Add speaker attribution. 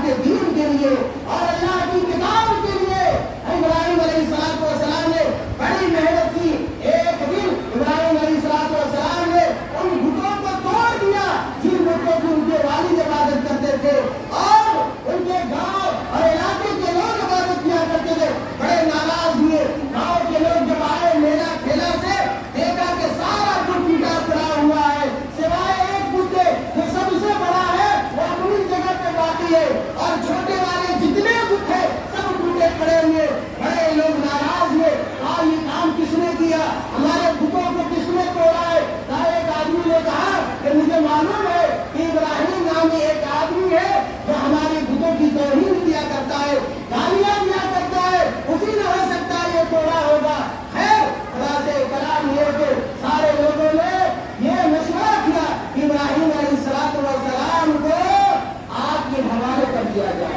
Speaker 1: کے دین کے لیے اور اللہ کی کتاب کے لیے ابراہیم علیہ السلام نے بڑی محنت کی. ایک دن ابراہیم علیہ السلام نے ان بتوں کو توڑ دیا جن بتوں کی ان کے والد عبادت کرتے تھے اور ان کے گاؤں اور علاقے کے لوگ عبادت کیا کرتے تھے. بڑے ناراض ہوئے. گاؤں کے لوگ جب آئے میلہ کھیلا سے دیکھا کہ سارا بت ٹوٹا پڑا ہوا ہے سوائے ایک بت جو سب سے بڑا ہے وہ اپنی جگہ پہ باقی ہے اور چھوٹے والے جتنے بت ہیں سب ٹوٹے پڑے ہوئے. بڑے لوگ ناراض ہوئے. یہ کام کس نے کیا؟ ہمارے بتوں کو کس نے توڑا ہے؟ ایک آدمی نے کہا کہ مجھے معلوم ہے کہ ابراہیم نامی ایک آدمی ہے جو ہمارے بتوں کی توہین کیا کرتا ہے, گالیاں دیا کرتا ہے, اسی نے ہو سکتا ہے یہ توڑا ہوگا. خیر خدا سے کلام یہ کہ سارے لوگوں نے یہ مشورہ کیا کہ ابراہیم علیہ السلام کو آگ کے حوالے کر دیا جائے.